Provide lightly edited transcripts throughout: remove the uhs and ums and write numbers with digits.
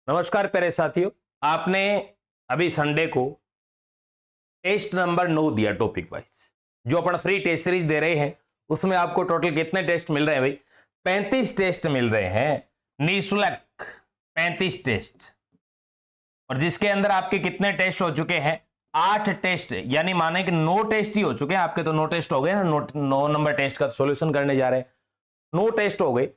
नमस्कार प्यारे साथियों। आपने अभी संडे को टेस्ट नंबर 9 दिया टॉपिक वाइज। जो अपन फ्री टेस्ट सीरीज दे रहे हैं उसमें आपको टोटल कितने टेस्ट मिल रहे हैं भाई? 35 टेस्ट मिल रहे हैं निःशुल्क। 35 टेस्ट। और जिसके अंदर आपके कितने टेस्ट हो चुके हैं? 8 टेस्ट। यानी माने कि 9 टेस्ट ही हो चुके हैं आपके। तो 9 टेस्ट हो गए ना। 9 नंबर टेस्ट का सॉल्यूशन करने जा रहे हैं। 9 टेस्ट हो गए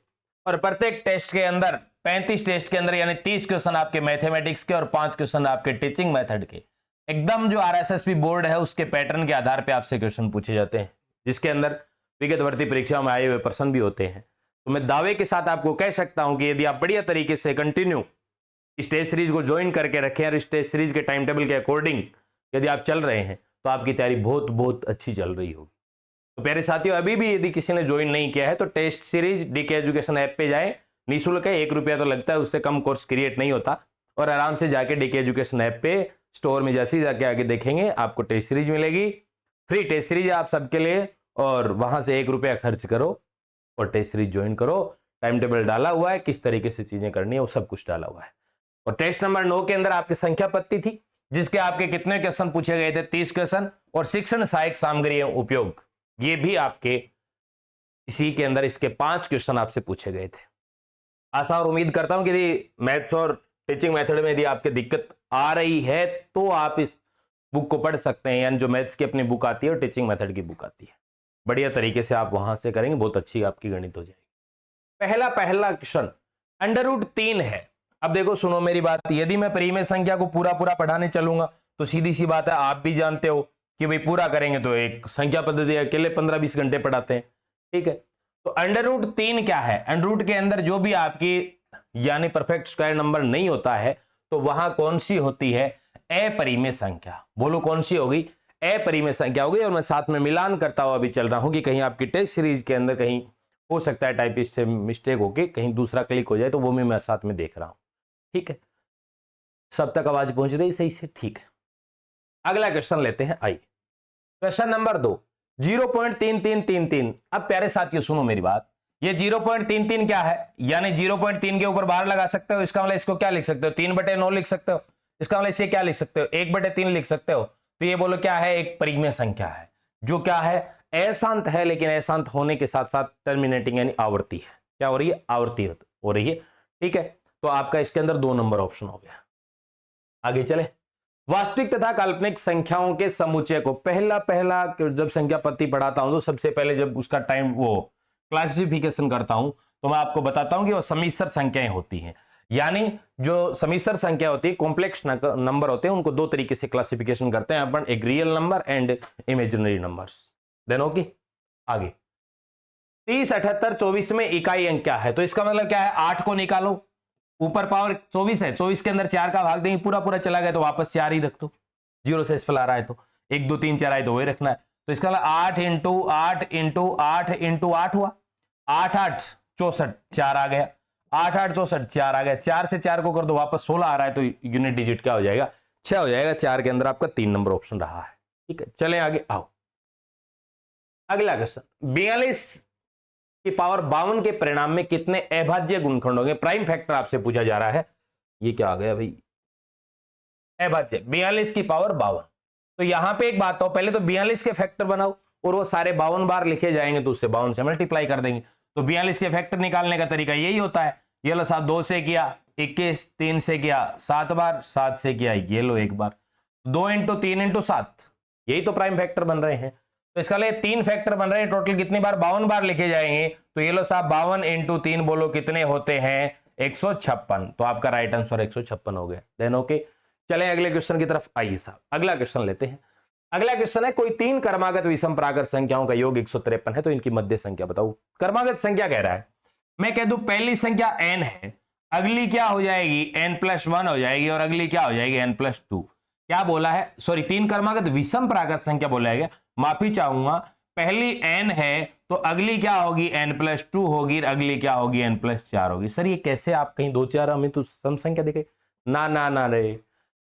और प्रत्येक टेस्ट के अंदर 35 टेस्ट के अंदर यानी 30 क्वेश्चन आपके मैथमेटिक्स के और 5 क्वेश्चन आपके टीचिंग मेथड के। एकदम जो आरएसएसबी बोर्ड है उसके पैटर्न के आधार पे आपसे क्वेश्चन पूछे जाते हैं, जिसके अंदर विगत भर्ती परीक्षा में आए हुए प्रश्न भी होते हैं। तो मैं दावे के साथ आपको कह सकता हूं कि यदि आप बढ़िया तरीके से कंटिन्यू इस टेस्ट सीरीज को ज्वाइन करके रखें और इस टेस्ट सीरीज के टाइम टेबल के अकॉर्डिंग यदि आप चल रहे हैं तो आपकी तैयारी बहुत बहुत अच्छी चल रही होगी। तो प्यारे साथियों, अभी भी यदि किसी ने ज्वाइन नहीं किया है तो test series DK education app पे जाए। निःशुल्क है, 1 रुपया तो लगता है, उससे कम कोर्स क्रिएट नहीं होता। और आराम से जाके डीके एजुकेशन ऐप पे स्टोर में जैसे ही जाके आगे देखेंगे आपको टेस्ट सीरीज मिलेगी। फ्री टेस्ट सीरीज आप सबके लिए। और वहां से 1 रुपया खर्च करो और टेस्ट सीरीज ज्वाइन करो। टाइम टेबल डाला हुआ है, किस तरीके से चीजें करनी है वो सब कुछ डाला हुआ है। और टेस्ट नंबर 9 के अंदर आपकी संख्या पत्ती थी, जिसके आपके कितने क्वेश्चन पूछे गए थे? 30 क्वेश्चन। और शिक्षण सहायक सामग्री उपयोग, ये भी आपके इसी के अंदर इसके 5 क्वेश्चन आपसे पूछे गए थे। आशा और उम्मीद करता हूं कि यदि मैथ्स और टीचिंग मेथड में यदि आपकी दिक्कत आ रही है तो आप इस बुक को पढ़ सकते हैं। यानी जो मैथ्स की अपनी बुक आती है और टीचिंग मेथड की बुक आती है, बढ़िया तरीके से आप वहां से करेंगे, बहुत अच्छी आपकी गणित हो जाएगी। पहला क्वेश्चन √3 है। अब देखो, सुनो मेरी बात। यदि मैं परिमेय संख्या को पूरा पढ़ाने चलूंगा तो सीधी सी बात है, आप भी जानते हो कि भाई पूरा करेंगे तो एक संख्या पद्धति अकेले 15-20 घंटे पढ़ाते हैं। ठीक है, तो √3 क्या है? √ के अंदर जो भी आपकी यानी परफेक्ट स्क्वायर नंबर नहीं होता है तो वहां कौन सी होती है? अपरिमेय संख्या। बोलो कौन सी होगी? अपरिमेय संख्या होगी। और मैं साथ में मिलान करता हुआ भी चल रहा हूं कि कहीं आपकी टेस्ट सीरीज के अंदर कहीं हो सकता है टाइपिस्ट से मिस्टेक होके कहीं दूसरा क्लिक हो जाए, तो वो भी मैं साथ में देख रहा हूं। ठीक है, सब तक आवाज पहुंच रही सही से? ठीक है, अगला क्वेश्चन लेते हैं। आइए, क्वेश्चन नंबर 2, 0.3333। अब प्यारे साथियों सुनो मेरी बात। ये 0.33 क्या है? यानी 0.3 के ऊपर बार लगा सकते हो। इसका मतलब इसको क्या लिख सकते हो? 3/9 लिख सकते हो। इसका मतलब इसे क्या लिख सकते हो? 1/3 लिख सकते हो। तो ये बोलो क्या है? एक परिमेय संख्या है जो क्या है? अशांत है, लेकिन अशांत होने के साथ साथ टर्मिनेटिंग यानी आवर्ती है। क्या हो रही है? आवर्ती हो रही है। ठीक है, तो आपका इसके अंदर 2 नंबर ऑप्शन हो गया। आगे चले। वास्तविक तथा काल्पनिक संख्याओं के समुच्चय को पहला जब संख्या पत्ती पढ़ाता हूं तो सबसे पहले जब उसका टाइम वो क्लासिफिकेशन करता हूं तो मैं आपको बताता हूं कि वो समिश्र संख्याएं होती हैं। यानी जो समिश्र संख्या होती है, कॉम्प्लेक्स नंबर होते हैं, उनको 2 तरीके से क्लासिफिकेशन करते हैं अपन, एक real number and imaginary numbers. Then okay, आगे 30, 78, 24 में इकाई अंक क्या है? तो इसका मतलब क्या है? 8 को निकालो, ऊपर पावर 24 है, 24 के अंदर 4 का भाग देंगे, पूरा चला गया तो वापस 4 ही रख दो। 0 से इसफल आ रहा है तो 1 2 3 4 आए तो वही रखना है। तो इसका मतलब 8 इंटू 8 इंटू 8 इंटू 8 हुआ। 8 8 64, 4 आ गया। 8 8 64, 4 आ गया। 4 से 4 को कर दो, वापस 16 आ रहा है तो यूनिट डिजिट क्या हो जाएगा? 6 हो जाएगा। 4 के अंदर आपका 3 नंबर ऑप्शन रहा है। ठीक है, चलें आगे। आओ अगला क्वेश्चन। 42 की पावर 52 के परिणाम में कितने अभाज्य गुणनखंड होंगे? प्राइम फैक्टर आपसे पूछा जा रहा है। ये क्या आ गया भाई? अभाज्य 42 की पावर 52। तो यहां पे एक बात हो, पहले तो 42 के फैक्टर बनाओ और वो सारे 52 बार लिखे जाएंगे तो उससे 52 से मल्टीप्लाई कर देंगे। तो 42 के फैक्टर निकालने का तरीका यही होता है। ये लो साहब, 2 से किया 21, 3 से किया 7 बार, 7 से किया ये लो 1 बार। 2 इंटू 3 इंटू 7, यही तो प्राइम फैक्टर बन रहे हैं। तो इसका लिए 3 फैक्टर बन रहे हैं। टोटल कितनी बार? 52 बार लिखे जाएंगे। तो ये लो साहब 52 इंटू 3 बोलो कितने होते हैं? 156। तो आपका राइट आंसर 156 हो गया। देन ओके, चले अगले क्वेश्चन की तरफ। आइए साहब, अगला क्वेश्चन लेते हैं। अगला क्वेश्चन है, कोई 3 क्रमागत विषम प्राकृत संख्याओं का योग 153 है, तो इनकी मध्य संख्या बताओ। क्रमागत संख्या कह रहा है, मैं कह दूं पहली संख्या n है, अगली क्या हो जाएगी? n+1 हो जाएगी, और अगली क्या हो जाएगी? n+2। क्या बोला है? सॉरी, 3 क्रमागत विषम प्राकृत संख्या बोला है, माफी चाहूंगा। पहली n है तो अगली क्या होगी? n+2 होगी, अगली क्या होगी? n+4 होगी। सर ये कैसे? आप कहीं 2 4 हमें तो सम संख्या दिखे ना ना ना रे।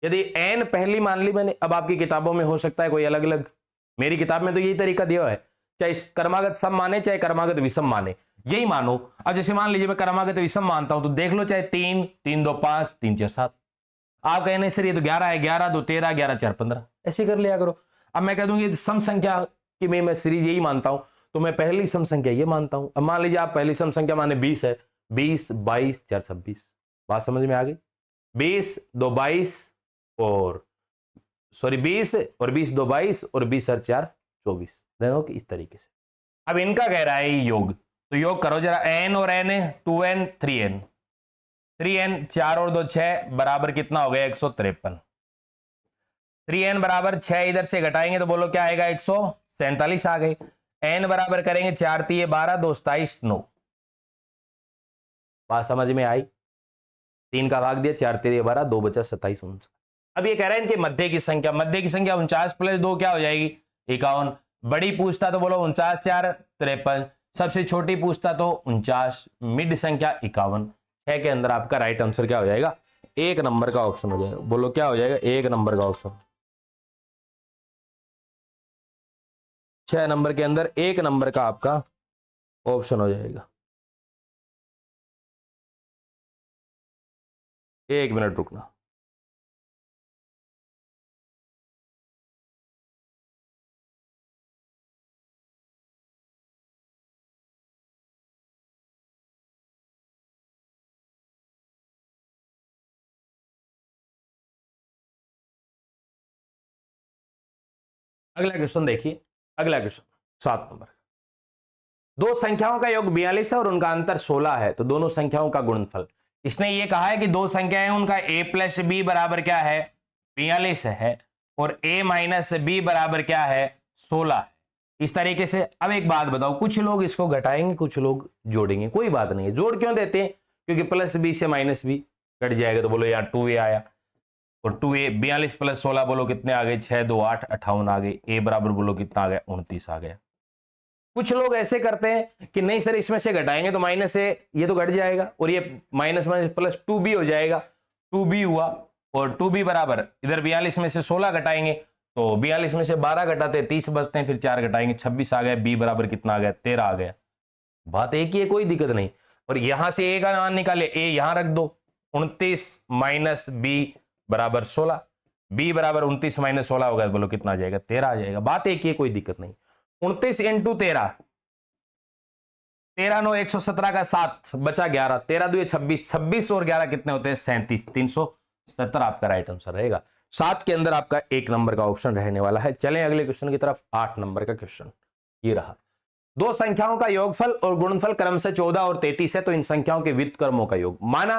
यदि n पहली मान ली मैंने, अब आपकी किताबों में हो सकता है कोई अलग अलग, मेरी किताब में तो यही तरीका दिया है चाहे क्रमागत सम माने चाहे क्रमागत विषम माने, यही मानो। अब जैसे मान लीजिए मैं क्रमागत विषम मानता हूं तो देख लो, चाहे 3 3 2 5 3 4 7, आप कहने सर ये तो 11 है, 11 2 13, 11 4 15, ऐसे कर लिया करो। अब मैं कह दूंगी सम संख्या की मैं सीरीज यही मानता हूं, तो मैं पहली सम संख्या ये मानता हूं। अब मान लीजिए आप पहली सम संख्या माने 20 है, 20 22 4 26, बात समझ में आ गई? 20 2 22 और सॉरी 20 और 20 2 22 और 20 और 4 24, देखो कि इस तरीके से। अब इनका कह रहा है योग, तो योग करो जरा, n और n है 2n 3n, 3n 4 और 2 6 बराबर कितना हो गया 153, 3n बराबर 6 इधर से घटाएंगे तो बोलो क्या आएगा 147 आ गए। n बराबर करेंगे 4 3 12 2 27 9, बात समझ में आई? 3 का भाग दिया, 4 3 12 2 बचा 27 49। अब ये कह रहे हैं इनके मध्य की संख्या, मध्य की संख्या 49 प्लस 2 क्या हो जाएगी 51। बड़ी पूछता तो बोलो 49 4 53, सबसे छोटी पूछता तो 49, मिड संख्या 51। 6 के अंदर आपका राइट आंसर क्या हो जाएगा, 1 नंबर का ऑप्शन हो जाएगा। बोलो क्या हो जाएगा, 1 नंबर का ऑप्शन। 6 नंबर के अंदर 1 नंबर का आपका ऑप्शन हो जाएगा। 1 मिनट रुकना। अगला क्वेश्चन देखिए, अगला क्वेश्चन 7 नंबर। दो संख्याओं का योग 42 है और उनका अंतर 16 है, तो दोनों संख्याओं का गुणनफल। इसने ये कहा है कि दो संख्याएं उनका a प्लस बी बराबर क्या है 42 है और a माइनस बी बराबर क्या है 16 है। इस तरीके से। अब एक बात बताओ, कुछ लोग इसको घटाएंगे कुछ लोग जोड़ेंगे, कोई बात नहीं है। जोड़ क्यों देते हैं, क्योंकि प्लस बी से माइनस बी कट जाएगा तो बोलो यार 2a आया, और 2a 42 प्लस 16 बोलो कितने आ गए 6 2 8 58 आ गए। a बराबर बोलो कितना आ गया 29 आ गया। कुछ लोग ऐसे करते हैं कि नहीं सर इसमें से घटाएंगे तो माइनस से ये तो घट जाएगा और ये माइनस माइनस प्लस 2b हो जाएगा, 2b हुआ और 2b बराबर इधर 42 में से 16 घटाएंगे तो 42 में से 12 घटाते 30 बचते हैं, फिर 4 घटाएंगे 26 आ गया। b बराबर कितना आ गया 13 आ गया। बात एक ही है, कोई दिक्कत नहीं। और यहां से a का मान निकाले, a यहां रख दो, 29 माइनस b बराबर 16, b बराबर 29 माइनस 16 होगा बोलो कितना आ जाएगा 13 आ जाएगा। बात एक ही है, कोई दिक्कत नहीं। 29 इंटू 13, 13 9 117 का 7 बचा 11, 13 2 26, 26 और 11 कितने होते हैं 37, 377 आपका राइट आंसर रहेगा। 7 के अंदर आपका 1 नंबर का ऑप्शन रहने वाला है। चलें अगले क्वेश्चन की तरफ। 8 नंबर का क्वेश्चन ये रहा। दो संख्याओं का योगफल और गुणनफल क्रमशः 14 और 33 है, तो इन संख्याओं के व्युत्क्रमों का योग। माना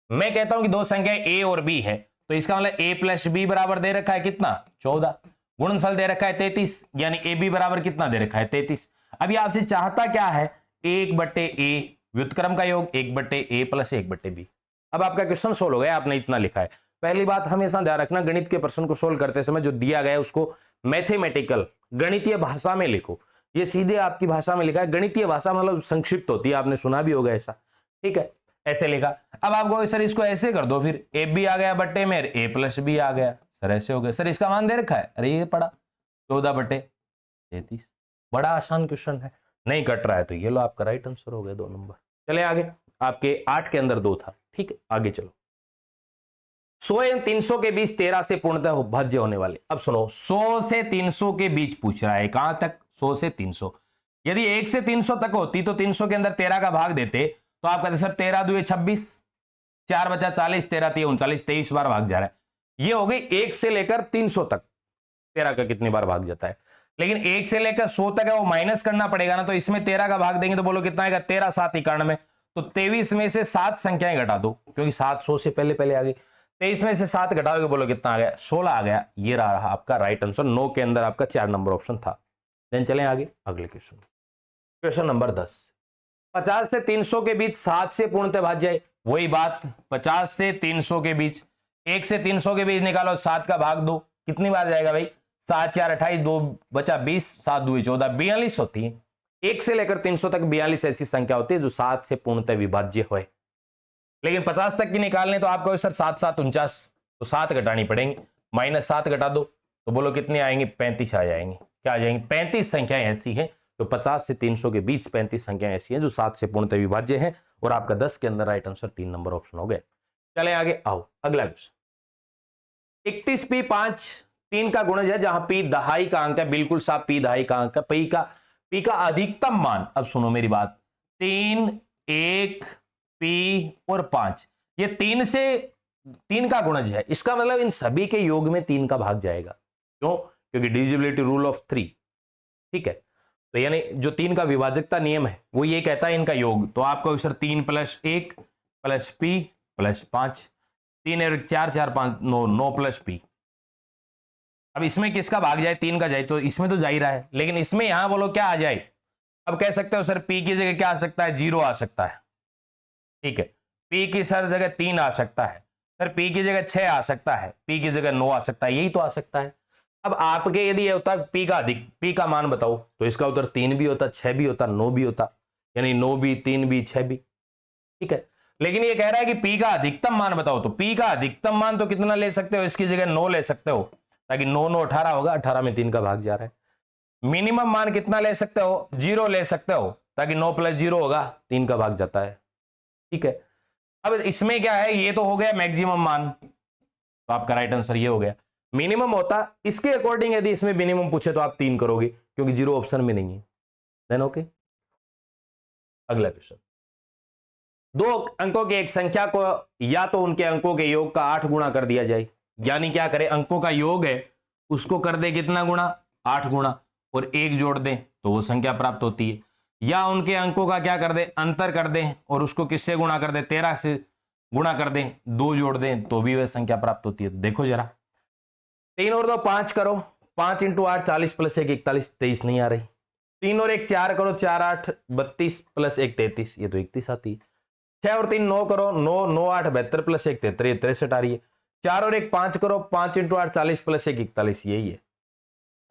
मैं कहता हूं कि दो संख्याएं a और b है, तो इसका मतलब a प्लस बी बराबर दे रखा है कितना 14, गुणनफल दे रखा है 33, यानी ए बी बराबर कितना दे रखा है 33। अभी आपसे चाहता क्या है 1/a व्युत्क्रम का योग 1/a प्लस 1/b। अब आपका क्वेश्चन सोल्व हो गया, आपने इतना लिखा है। पहली बात हमेशा ध्यान रखना, गणित के प्रश्न को सोल्व करते समय जो दिया गया है उसको मैथमेटिकल गणितीय भाषा में लिखो। ये सीधे आपकी भाषा में लिखा है, गणितीय भाषा मतलब संक्षिप्त होती है, आपने सुना भी होगा ऐसा, ठीक है, ऐसे लिखा। अब आपको सर इसको ऐसे कर दो, फिर ए बी आ गया बट्टे में ए प्लस बी आ गया, सर ऐसे हो गया। सर इसका मान दे रखा है, अरे ये पड़ा 14/33। बड़ा आसान क्वेश्चन है, नहीं कट रहा है तो ये लो आपका राइट आंसर हो गया 2 नंबर। चले आगे, आपके 8 के अंदर 2 था, ठीक है आगे चलो। 100 एवं 300 के बीच 13 से पूर्णतः भाज्य होने वाले। अब सुनो, 100 से 300 के बीच पूछ रहा है, कहां तक 100 से 300। यदि 1 से 300 तक होती तो 300 के अंदर 13 का भाग देते तो आप कहते सर 13 2 26, 4 बचा 40, 13 3 39, 23 बार भाग जा रहा है। ये हो गई 1 से लेकर 300 तक 13 का कितनी बार भाग जाता है। लेकिन 1 से लेकर 100 तक है वो माइनस करना पड़ेगा ना, तो इसमें 13 का भाग देंगे तो बोलो कितना आएगा 13 7 91, तो 23 में से 7 संख्याएं घटा दो क्योंकि 7 100 से पहले पहले आ गई। 23 में से 7 घटाओगे बोलो कितना आ गया 16 आ गया। ये रहा आपका राइट आंसर। 9 के अंदर आपका 4 नंबर ऑप्शन था। देन चलें आगे अगले क्वेश्चन, क्वेश्चन नंबर 10। 50 से 300 के बीच 7 से पूर्णतः भाज्य है। वही बात, 50 से 300 के बीच 1 से 300 के बीच निकालो, 7 का भाग दो, कितनी बार जाएगा भाई 7 4 28, 2 बचा 20, 7 2 14, 42 होती है। 1 से लेकर 300 तक 42 ऐसी संख्या होती है जो 7 से पूर्णतः विभाज्य हो। लेकिन 50 तक की निकालने तो आपको सर 7 7 49, तो 7 घटानी पड़ेंगी, -7 घटा दो तो बोलो कितनी आएंगी 35 आ जाएंगी। क्या आ जाएंगी 35 संख्याएं ऐसी हैं तो 50 से 300 के बीच 35 संख्याएं ऐसी हैं जो 7 से पूर्णतः विभाज्य हैं और आपका 10 के अंदर राइट आंसर 3 नंबर ऑप्शन हो गए। चले आगे, आओ अगला क्वेश्चन। 31 p 5 3 का गुणज है जहां p दहाई का अंक है, बिल्कुल साफ p दहाई का अंक है। p का अधिकतम मान, अब सुनो मेरी बात, 3 1 p और 5, ये 3 से 3 का गुणज है, इसका मतलब इन सभी के योग में 3 का भाग जाएगा। क्यों? क्योंकि डिविजिबिलिटी रूल ऑफ 3, ठीक है। तो यानी जो 3 का विभाजकता नियम है वो ये कहता है इनका योग, तो आपका आंसर 3 + 1 + p + 5, 3 और 4 4 5 9 9 + p। अब इसमें किसका भाग जाए? 3 का जाए, तो इसमें तो जा ही रहा है, लेकिन इसमें यहां बोलो क्या आ जाए? अब कह सकते हो सर p की जगह क्या आ सकता है? 0 आ सकता है, ठीक है। p की सर जगह 3 आ सकता है, सर p की जगह 6 आ सकता है, p की जगह 9 आ सकता है, यही तो आ सकता है। अब आपके यदि ये होता p का अधिक, p का मान बताओ, तो इसका उत्तर 3 भी होता, 6 भी होता, 9 भी होता, यानी 9 भी, 3 भी, 6 भी, ठीक है। लेकिन ये कह रहा है कि p का अधिकतम मान बताओ, तो p का अधिकतम मान तो कितना ले सकते हो? इसकी जगह 9 ले सकते हो, ताकि 9 9 18 होगा, 18 में 3 का भाग जा रहा है। मिनिमम मान कितना ले सकते हो? 0 ले सकते हो, ताकि 9 + 0 होगा, 3 का भाग जाता है, ठीक है। अब इसमें क्या है, ये तो हो गया मैक्सिमम मान, तो आपका राइट आंसर ये हो गया। मिनिमम होता, इसके अकॉर्डिंग यदि इसमें मिनिमम पूछे तो आप 3 करोगे, क्योंकि 0 ऑप्शन में नहीं है। देन ओके, अगला क्वेश्चन। 2 अंकों की एक संख्या को या तो उनके अंकों के योग का 8 गुणा कर दिया जाए, यानी क्या करें, अंकों का योग है उसको कर दे कितना गुणा? 8 गुणा, और 1 जोड़ दें तो वो संख्या प्राप्त होती है। या उनके अंकों का क्या कर दे? अंतर कर दें और उसको किससे गुणा कर दे? 13 से गुणा कर दें, 2 जोड़ दें तो भी वह संख्या प्राप्त होती है। देखो जरा, 3 और 2 5 करो, 5 × 8 40 + 1 41, 23 नहीं आ रही। 3 और 1 4 करो, 4 8 32 + 1 33, ये तो 31 आती है। 6 और 3 9 करो, 9 9 8 72 + 1 73, 63 आ रही है। 4 और 1 5 करो, 5 × 8 40 + 1 41, यही है।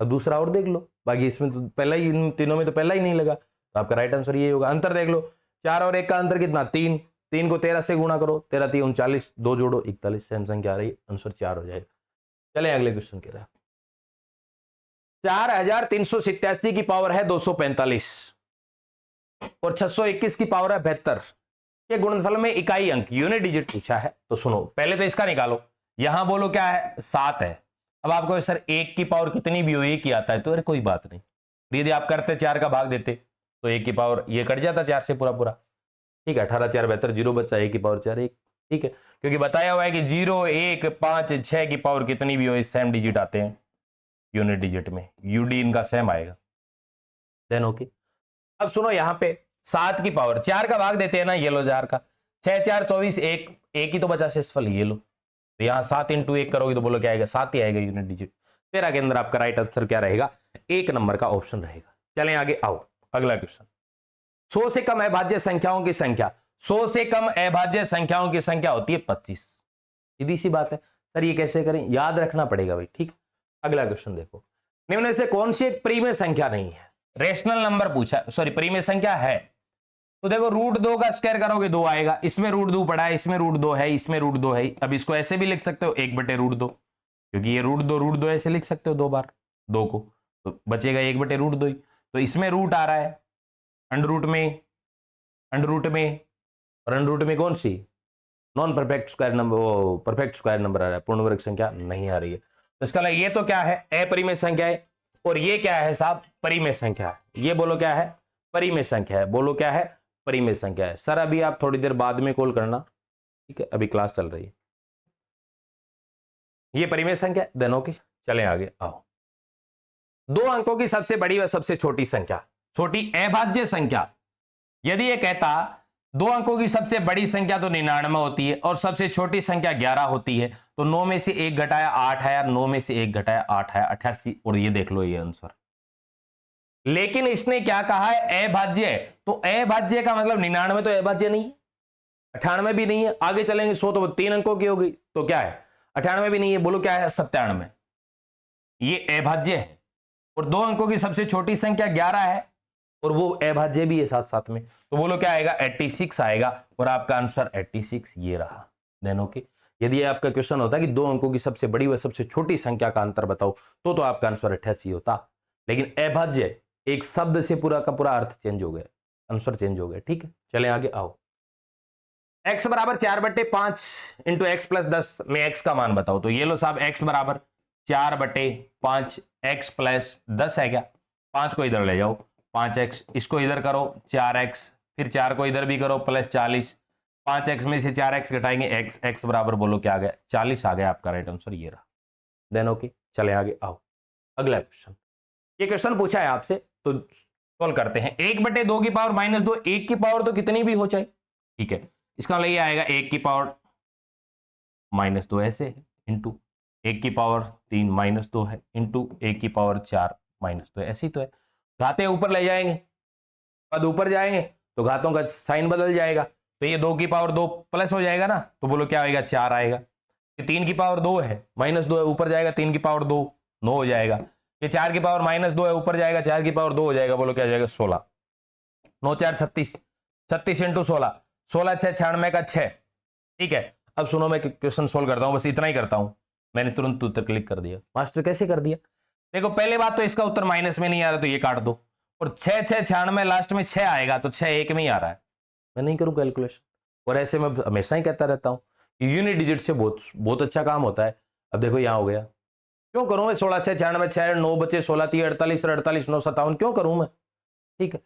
अब दूसरा और देख लो, बाकी इसमें तो पहला ही, इन तीनों में तो पहला ही नहीं लगा, तो आपका राइट आंसर ये होगा। अंतर देख लो, 4 और 1 का अंतर कितना? 3, 3 को 13 से गुणा करो, 13 3 39, 2 जोड़ो 41, सेम संख्या आ रही है, आंसर 4 हो जाएगा। चले अगले क्वेश्चन के लिए। 4387 की पावर है 245 और 621 की पावर है 72 के गुणनफल में इकाई अंक यूनिट डिजिट पूछा है। तो सुनो, पहले तो इसका निकालो। यहां बोलो क्या है? 7 है। अब आपको सर 1 की पावर कितनी भी हो, 1 ही आता है, तो अरे कोई बात नहीं, यदि आप करते 4 का भाग देते तो 1 की पावर ये कट जाता 4 से पूरा पूरा, ठीक है। 18 4 72, 0 बचा, 1 की पावर 4 1, ठीक है। क्योंकि बताया हुआ है कि 0 1 5 6 की पावर कितनी भी हो, इस सेम डिजिट आते हैं यूनिट डिजिट में, यूडी इनका सेम आएगा। देन ओके, अब सुनो यहां पे 7 की पावर 4 का भाग देते हैं ना, ये लो 4 का, 6 4 24, 1 ही तो बचा शेषफल, ये लो। तो यहां 7 × 1 करोगे तो बोलो क्या आएगा? 7 ही आएगा यूनिट डिजिट। 13 के अंदर आपका राइट आंसर क्या रहेगा? 1 नंबर का ऑप्शन रहेगा। चलें आगे, आओ अगला क्वेश्चन। 100 से कम अभाज्य संख्याओं की संख्या, 100 से कम अभाज्य संख्याओं की संख्या होती है 25। सीधी सी बात है सर, ये कैसे करें? याद रखना पड़ेगा भाई, ठीक। अगला क्वेश्चन देखो, निम्न में से कौन सी एक प्रीमेय संख्या नहीं है? रेशनल नंबर पूछा, सॉरी प्रीमेय संख्या है, तो देखो √2 का स्क्वायर करोगे 2 आएगा, इसमें √2 पड़ा है, इसमें √2 है, इसमें √2 है। अब इसको ऐसे भी लिख सकते हो 1/√2, क्योंकि ये √2 ऐसे लिख सकते हो 2 बार 2 को, तो बचेगा 1/√2 ही। तो इसमें रूट आ रहा है, अंडर रूट में और अंडर रूट में कौन सी? नॉन परफेक्ट स्क्वायर नंबर, वो परफेक्ट स्क्वायर नंबर आ रहा है, पूर्ण वर्ग संख्या नहीं आ रही है। तो इसका ये तो क्या है? अपरिमेय संख्या है, और ये क्या है साहब? परिमेय संख्या है। ये बोलो क्या है? परिमेय संख्या है। बोलो क्या है? परिमेय संख्या है। सर अभी आप थोड़ी देर बाद में कॉल करना, ठीक है, अभी क्लास चल रही है। ये परिमेय संख्या, देन ओके। चलें आगे, आओ। 2 अंकों की सबसे बड़ी व सबसे छोटी संख्या, छोटी अभाज्य संख्या, यदि ये कहता 2 अंकों की सबसे बड़ी संख्या तो 99 होती है और सबसे छोटी संख्या 11 होती है, तो 9 में से 1 घटाया 8 आया, 9 में से 1 घटाया 8 आया, 88। और ये देख लो ये आंसर। लेकिन इसने क्या कहा है? अभाज्य है, तो अभाज्य का मतलब 99 तो अभाज्य नहीं है, 98 भी नहीं है। आगे चलेंगे 100 तो 3 अंकों की होगी, तो क्या है? 98 भी नहीं है, बोलो क्या है? 97। ये अभाज्य है, और 2 अंकों की सबसे छोटी संख्या 11 है और वो अभाज्य भी है साथ साथ में, तो बोलो क्या आएगा? 86 आएगा, और आपका आंसर 86 ये रहा। Then okay. यदि आपका क्वेश्चन होता कि 2 अंकों की सबसे बड़ी व सबसे छोटी संख्या का अंतर बताओ, तो आपका आंसर 88 होता। लेकिन अभाज्य एक शब्द से पूरा का पूरा अर्थ चेंज हो गया, आंसर चेंज हो गया। ठीक है, चले आगे आओ। x बराबर 4/5 इंटू एक्स प्लस 10 में x का मान बताओ। तो ये लो साहब, x बराबर 4/5 x प्लस 10 है क्या? 5 को इधर ले जाओ 5x, इसको इधर करो 4x, फिर 4 को इधर भी करो प्लस 40, 5x में से 4x घटाएंगे x बराबर बोलो क्या आ गया? 40 आ गया आपका राइट आंसर, ये रहा। देन ओके, चले आगे आओ। अगला क्वेश्चन, ये क्वेश्चन पूछा है आपसे तो सॉल्व करते हैं। 1/2 की पावर -2, 1 की पावर तो कितनी भी हो चाहे, ठीक है, इसका मतलब ये आएगा 1 की पावर -2 ऐसे है, इंटू 1 की पावर 3 -2 है, इंटू 1 की पावर 4 -2 ऐसी तो है। घाते ऊपर ले जाएंगे, पद ऊपर जाएंगे तो घातों का साइन बदल जाएगा, तो ये 2 की पावर 2 प्लस हो जाएगा ना, तो बोलो क्या आएगा? 4 आएगा। ये 3 की पावर 2 है, -2 है, ऊपर जाएगा 3 की पावर 2 9 हो जाएगा। ये 4 की पावर -2 है, ऊपर जाएगा 4 की पावर 2 हो जाएगा, बोलो क्या जाएगा? 16। 9 4 36, 36 इंटू 16, 16 6 96 का 6। ठीक है, अब सुनो मैं क्वेश्चन सोल्व करता हूं, बस इतना ही करता हूं। मैंने तुरंत उत्तर क्लिक कर दिया। मास्टर कैसे कर दिया? देखो पहले बात तो इसका उत्तर माइनस में नहीं आ रहा, तो ये काट दो, और 6 6 96 लास्ट में 6 आएगा, तो 6 1 में ही आ रहा है। मैं नहीं करूं कैलकुलेशन, और ऐसे मैं हमेशा ही कहता रहता हूं कि यूनिट डिजिट से बहुत अच्छा काम होता है। अब देखो यहां हो गया, क्यों करूं मैं? 16 6 96 6 9 बचे 16 3 48 48 9 57, क्यों करूं मैं? ठीक है,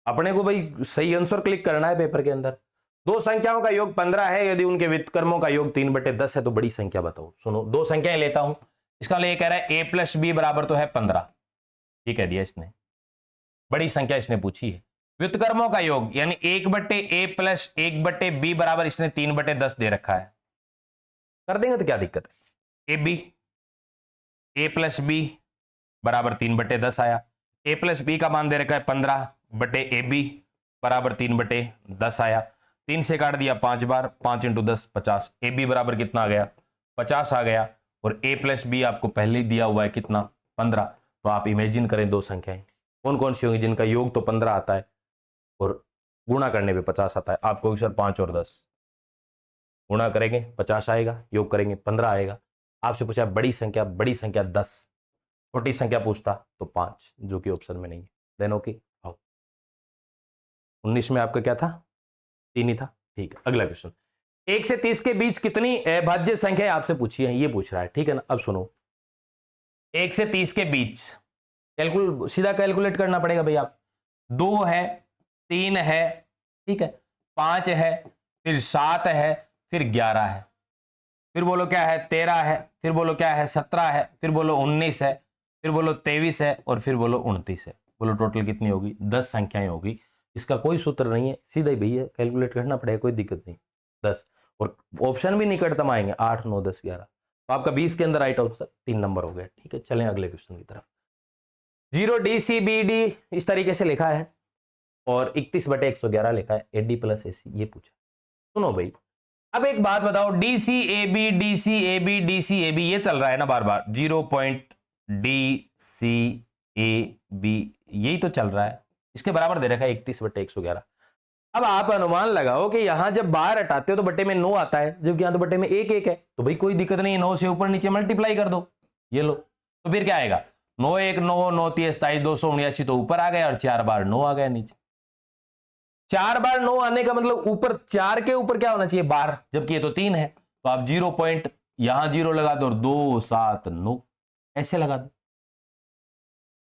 अपने को भाई सही आंसर क्लिक करना है पेपर के अंदर। दो संख्याओं का योग 15 है, यदि उनके व्युत्क्रमों का योग 3/10 है तो बड़ी संख्या बताओ। सुनो, दो संख्याएं लेता हूं, इसका लिए कह रहा है a + b बराबर तो है 15, ठीक है दिया इसने, बड़ी संख्या इसने पूछी है। व्युत्क्रमों का योग यानी 1/a + 1/b बराबर इसने 3/10 दे रखा है, कर देंगे तो क्या दिक्कत है? a + b बराबर 3/10 आया। a + b का मान दे रखा है 15/ab बराबर 3/10 आया। 3 से काट दिया 5 बार, 5 × 10 50। ab बराबर कितना आ गया? 50 आ गया। और a + b आपको पहले ही दिया हुआ है कितना? 15। तो आप इमेजिन करें दो संख्याएं कौन कौन सी होंगी जिनका योग तो 15 आता है और गुणा करने पे 50 आता है। आपको सर 5 और 10 गुणा करेंगे 50 आएगा, योग करेंगे 15 आएगा। आपसे पूछा बड़ी संख्या 10, छोटी संख्या पूछता तो 5, जो कि ऑप्शन में नहीं है। देन ओके आओ। 19 में आपका क्या था? 3 ही था, ठीक है। अगला क्वेश्चन, 1 से 30 के बीच कितनी अभाज्य संख्या आपसे पूछी है, ये पूछ रहा है, ठीक है ना। अब सुनो, 1 से 30 के बीच सीधा कैलकुलेट करना पड़ेगा भाई। आप 2 है, 3 है, ठीक है, 5 है, फिर 7 है, फिर 11 है, फिर बोलो क्या है? 13 है, फिर बोलो क्या है? 17 है, फिर बोलो 19 है, फिर बोलो 23 है, और फिर बोलो 29 है। बोलो टोटल कितनी होगी? 10 संख्याएं होगी। इसका कोई सूत्र नहीं है, सीधा ही भैया कैलकुलेट करना पड़ेगा, कोई दिक्कत नहीं। 10 और ऑप्शन भी निकटतम आएंगे 8 9 10 11, तो आपका 20 के अंदर राइट आंसर 3 नंबर हो गया। ठीक है, चलें अगले क्वेश्चन की तरफ। 0DCBD इस तरीके से लिखा है और 31/111 लिखा है, AD + AC ये पूछा। सुनो भाई, अब एक बात बताओ, DCAB DCAB DCAB ये चल रहा है ना बार बार, 0.DCAB यही तो चल रहा है, इसके बराबर दे रखा है 31/111। अब आप अनुमान लगाओ कि यहां जब बाहर हटाते हो तो बट्टे में 9 आता है, जबकि यहां तो बट्टे में 1 1 है, तो भाई कोई दिक्कत नहीं, 9 से ऊपर नीचे मल्टीप्लाई कर दो, ये लो। तो फिर क्या आएगा? 9 1 9 9 3 27 279 तो ऊपर आ गया, और 4 बार 9 आ गया नीचे। 4 बार 9 आने का मतलब ऊपर 4 के ऊपर क्या होना चाहिए? बार, जबकि ये तो 3 है, तो आप 0 पॉइंट यहां 0 लगा दो और 2 7 9 ऐसे लगा दो,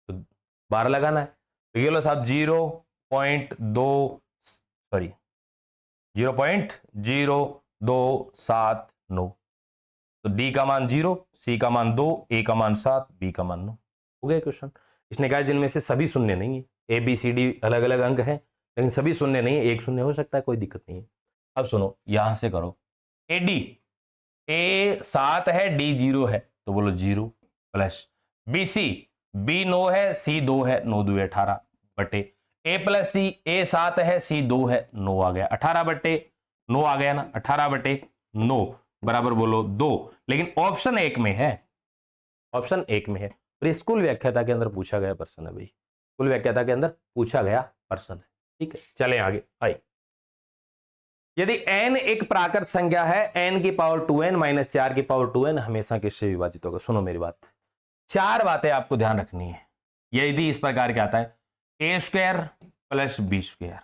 तो बार लगाना है। तो ये लो साहब 0.0279, तो डी का मान 0, सी का मान 2, ए का मान 7, बी का मान 9। हो गया क्वेश्चन। इसने कहा जिनमें से सभी शून्य नहीं है, ए बी सी डी अलग अलग अंक हैं, लेकिन सभी शून्य नहीं है, एक शून्य हो सकता है, कोई दिक्कत नहीं है। अब सुनो, यहां से करो, ए डी, ए 7 है, डी 0 है, तो बोलो 0 प्लस बी सी, बी 9 है, सी 2 है, 9 2 18 बटे ए + सी, ए 7 है, सी 2 है, 9 आ गया, 18/9 आ गया ना, 18/9 बराबर बोलो 2। लेकिन ऑप्शन 1 में है, ऑप्शन 1 में है, और स्कूल व्याख्याता के अंदर पूछा गया प्रश्न है भाई, स्कूल व्याख्याता के अंदर पूछा गया प्रश्न है। ठीक है, चलें आगे। आइए, यदि n एक प्राकृत संख्या है, n की पावर 2n - 4 की पावर 2n हमेशा किससे विभाजित होगा? सुनो मेरी बात, 4 बातें आपको ध्यान रखनी है। यदि इस प्रकार के आता है A square plus B square,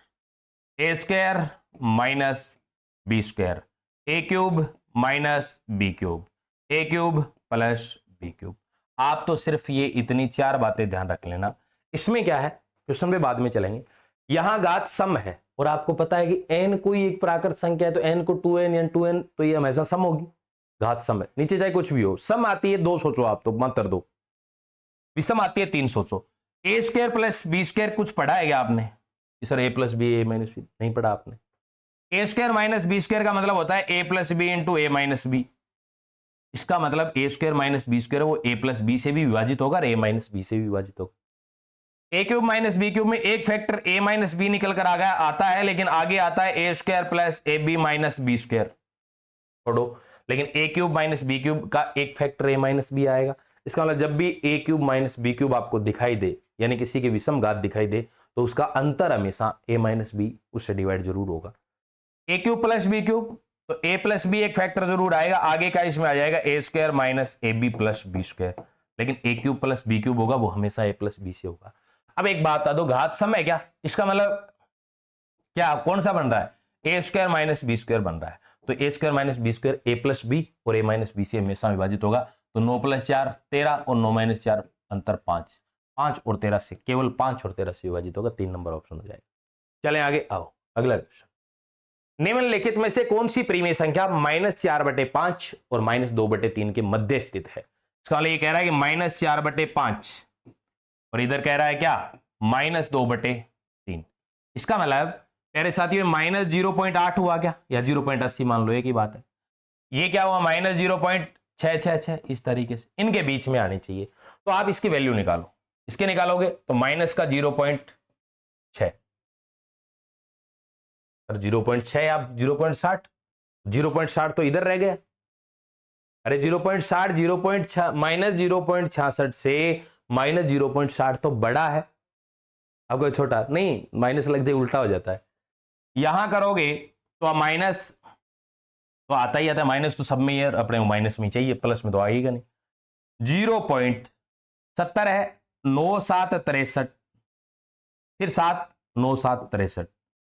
A square minus B square, A cube minus B cube, A cube plus B cube. आप तो सिर्फ ये इतनी चार बातें ध्यान रख लेना। इसमें क्या है, क्वेश्चन पे बाद में चलेंगे। यहां घात सम है और आपको पता है कि n कोई एक प्राकृत संख्या है तो n को 2n या 2n, तो ये हमेशा सम होगी, घात सम है। नीचे चाहे कुछ भी हो, सम आती है 2 सोचो आप तो मात्र 2, विषम आती है 3 सोचो। ए स्क्वायर प्लस बी स्क्वायर कुछ पढ़ा है क्या आपने? सर ए प्लस बी ए माइनस बी, नहीं पढ़ा आपने। ए स्क्वायर माइनस बी स्क्वायर का मतलब होता है ए प्लस बी इंटू ए माइनस बी। इसका मतलब ए स्क्वायर माइनस बी स्क्वायर वो ए प्लस बी से भी विभाजित होगा और ए माइनस बी से भी विभाजित होगा। A cube minus B cube में एक फैक्टर ए माइनस बी निकल कर आ गया, आता है, लेकिन आगे आता है A square plus A B minus B square, छोड़ो, लेकिन A cube minus B cube का एक फैक्टर ए माइनस बी आएगा। इसका मतलब जब भी ए क्यूब माइनस बी क्यूब आपको दिखाई दे, यानी किसी के विषम घात दिखाई दे, तो उसका अंतर हमेशा ए माइनस बी उससे डिवाइड जरूर होगा। A cube plus B cube, तो ए प्लस बी एक फैक्टर जरूर आएगा, आगे का इसमें आ जाएगा A square minus A B plus B square, लेकिन A cube plus B cube होगा वो हमेशा ए प्लस बी से होगा। अब एक बात बता दो, घात सम है क्या? इसका मतलब क्या, कौन सा बन रहा है? A square minus B square बन रहा है, तो A square minus B square A plus B और ए माइनस बी से हमेशा विभाजित होगा। तो 9 प्लस 4 13 और 9 माइनस 4 अंतर 5, 5 और 13 से, केवल 5 और 13 से विभाजित होगा, 3 नंबर ऑप्शन हो जाएगा। चलें आगे, आओ अगला क्वेश्चन। निम्नलिखित में से कौन सी परिमेय संख्या -4/5 और -2/3 के मध्य स्थित है? इसका मतलब ये कह रहा है कि -4/5 और इधर कह रहा है क्या, -2/3। इसका मतलब प्यारे साथियों -0.8 हुआ क्या, या 0.80 मान लो, एक ही बात है। ये क्या हुआ, -0.666, इस तरीके से इनके बीच में आनी चाहिए। तो आप इसकी वैल्यू निकालो, इसके निकालोगे तो माइनस का 0.6 और 0.6 आप 0.60, 0.60 तो इधर रह गया। अरे 0.60 -0.66 से -0.60 तो बड़ा है, अब कोई छोटा नहीं, माइनस लग दे उल्टा हो जाता है। यहां करोगे तो आप माइनस तो आता ही आता है, माइनस तो सब में ही अपने माइनस में चाहिए, प्लस में तो आएगा नहीं। 0.70 है, 9,763, फिर 7 9,763,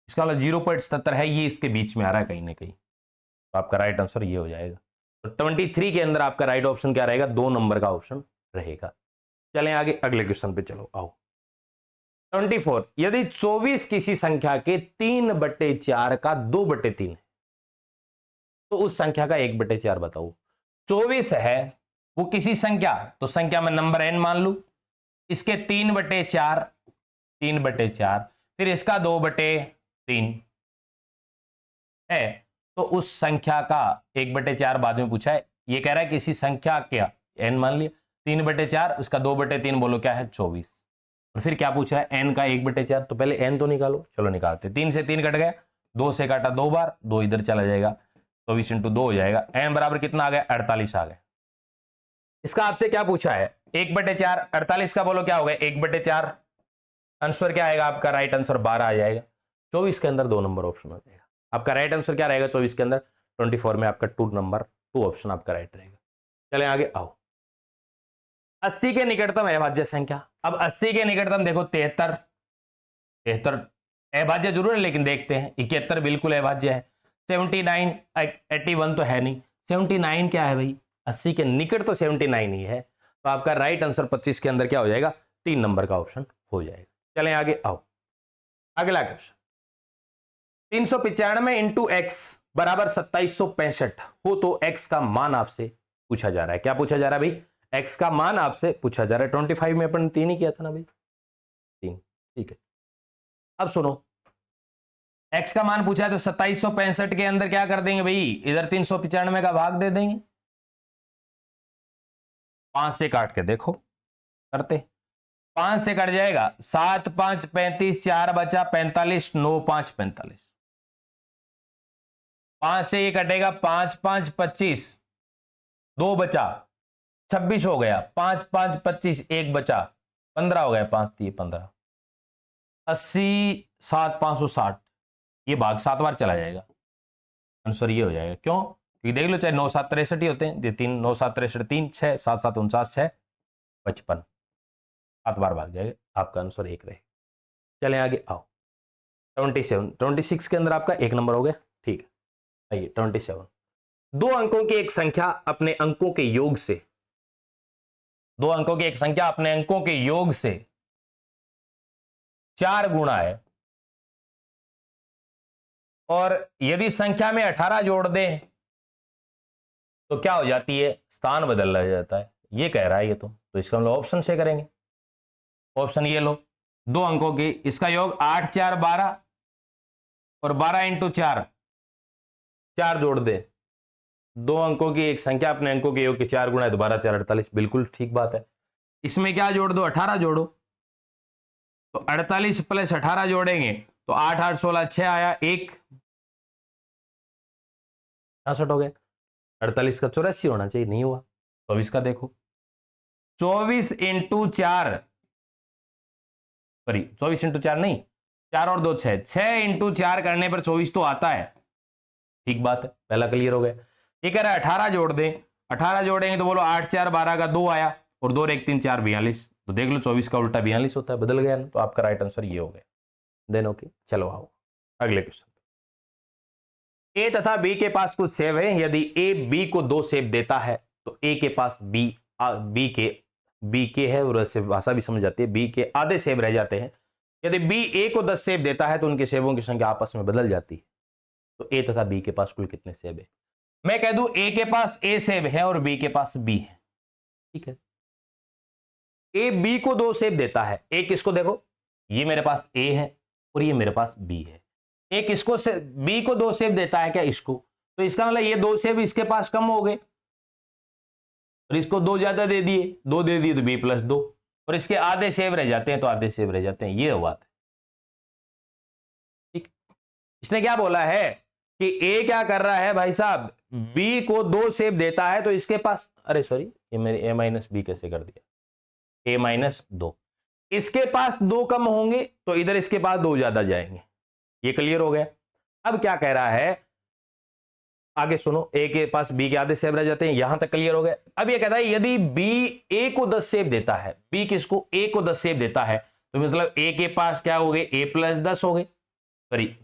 इसका मतलब 0.77 है, ये इसके बीच में आ रहा है कहीं ना कहीं, तो आपका राइट आंसर ये हो जाएगा। तो 23 के अंदर आपका राइट ऑप्शन क्या रहेगा, 2 नंबर का ऑप्शन रहेगा। चलें आगे अगले क्वेश्चन पे, चलो आओ। 24, यदि 24 किसी संख्या के 3/4 का 2/3 है तो उस संख्या का 1/4 बताओ। 24 है वो किसी संख्या, तो संख्या में नंबर n मान लू, इसके 3/4, 3/4, फिर इसका 2/3 है, तो उस संख्या का 1/4 बाद में पूछा है। ये कह रहा है किसी संख्या क्या, n मान लिया, 3/4, उसका 2/3 बोलो क्या है, 24, और फिर क्या पूछा है, n का 1/4, तो पहले n तो निकालो, चलो निकालते। 3 से 3 कट गया, 2 से काटा 2 बार, 2 इधर चला जाएगा, 24 × 2 हो जाएगा, n बराबर कितना आ गया, 48 आ गया। इसका आपसे क्या पूछा है, 1/4, 48 का बोलो क्या होगा, 1/4, आंसर क्या आएगा आपका, राइट आंसर 12 आ जाएगा। 24 के अंदर 2 नंबर ऑप्शन हो जाएगा। आपका राइट आंसर क्या रहेगा 24 के अंदर, 24 में आपका 2 ऑप्शन आपका राइट रहेगा। चले आगे आओ। 80 के निकटतम अभाज्य संख्या। अब 80 के निकटतम देखो 73, 73 अभाज्य जरूर है, लेकिन देखते हैं। 71 बिल्कुल अभाज्य है। 79, 81 तो है नहीं। 79 क्या है भाई, 80 के निकट तो 79 ही है, तो आपका राइट आंसर 25 के अंदर क्या हो जाएगा, 3 नंबर का ऑप्शन हो जाएगा। चलें आगे आओ। अगला क्वेश्चन, 395 × x बराबर 2765 हो तो x का मान आपसे पूछा जा रहा है। क्या पूछा जा रहा है भाई, x का मान आपसे पूछा जा रहा है। 25 में अपन 3 ही किया था ना भाई, 3, ठीक है। अब सुनो, x का मान पूछा है तो 2765 के अंदर क्या कर देंगे भाई, इधर 395 का भाग दे देंगे, 5 से काट के देखो करते, 5 से कट जाएगा, 7 5 35, 4 बचा 45, 9 5 45, 5 से ये कटेगा, 5 5 25, 2 बचा 26 हो गया, 5 5 25, 1 बचा 15 हो गया, 5 3 15, 80 7 560, ये भाग 7 बार चला जाएगा, आंसर ये हो जाएगा। क्यों, क्योंकि देख लो चाहे 9 7 63 ही होते हैं, ये 3 9 7 63 3 6 7 7 49 6 55, 7 बार भाग जाएगा, आपका आंसर 1 रहे। चलें आगे, आओ 27, 26 के अंदर आपका 1 नंबर हो गया, ठीक है। आइए 27, 2 अंकों की एक संख्या अपने अंकों के योग से, 2 अंकों की एक संख्या अपने अंकों के योग से 4 गुणा है, और यदि संख्या में 18 जोड़ दें तो क्या हो जाती है, स्थान बदल जाता है, ये कह रहा है ये तो इसका हम लोग ऑप्शन से करेंगे। ऑप्शन ये लो, 2 अंकों की, इसका योग 8 4 12 और 12 इंटू 4, 4 जोड़ दे, 2 अंकों की एक संख्या अपने अंकों के योग के 4 गुणा है, तो 12 4 48, बिल्कुल ठीक बात है। इसमें क्या जोड़ दो, 18 जोड़ो, तो 48 प्लस 18 जोड़ेंगे तो 8 8 16 6 आया, 1 66 हो गया। 48 का 84 होना चाहिए, नहीं हुआ। 24 का देखो, 24 इंटू 4, सॉरी 24 इंटू 4 नहीं, 4 और 2 6, 6 इंटू 4 करने पर 24 तो आता है, ठीक बात है, पहला क्लियर हो गया। ये कह रहा है 18 जोड़ दें, 18 जोड़ेंगे तो बोलो 8 4 12 का 2 आया, और 2 1 3 4 42, तो देख लो 24 का उल्टा 42 होता है, बदल गया ना, तो आपका राइट आंसर ये हो गया। देन ओके, चलो आओ अगले क्वेश्चन। ए तथा बी के पास कुछ सेब है, यदि ए बी को 2 सेब देता है तो ए के पास बी के है, और ऐसे भाषा भी समझ जाती है, बी के आधे सेब रह जाते हैं। यदि बी ए को 10 सेब देता है तो उनके सेबों की संख्या आपस में बदल जाती है, तो ए तथा बी के पास कुल कितने सेब है। मैं कह दूं ए के पास ए सेब है और बी के पास बी है, ठीक है। ए बी को 2 सेब देता है, ए किसको, देखो ये मेरे पास ए है और ये मेरे पास बी है, ए किसको से बी को 2 सेब देता है क्या, इसको, तो इसका मतलब ये 2 सेब इसके पास कम हो गए, और इसको 2 ज्यादा दे दिए, 2 दे दिए तो बी प्लस 2, और इसके आधे सेब रह जाते हैं तो आधे सेब रह जाते हैं, ये बात है, ठीक। इसने क्या बोला है कि ए क्या कर रहा है भाई साहब, बी को 2 सेब देता है तो इसके पास, अरे सॉरी ये मेरे ए माइनस बी कैसे कर दिया, ए माइनस 2, इसके पास 2 कम होंगे तो इधर इसके पास 2 ज्यादा जाएंगे, ये क्लियर हो गया। अब क्या कह रहा है, आगे सुनो, ए के पास बी के आधे सेब रह जाते हैं, यहां तक क्लियर हो गया। अब ये कहता है यदि बी ए को 10 सेब देता है, बी किसको, ए को 10 सेब देता है, तो मतलब ए के पास क्या हो गए, ए प्लस 10 हो गए, सॉरी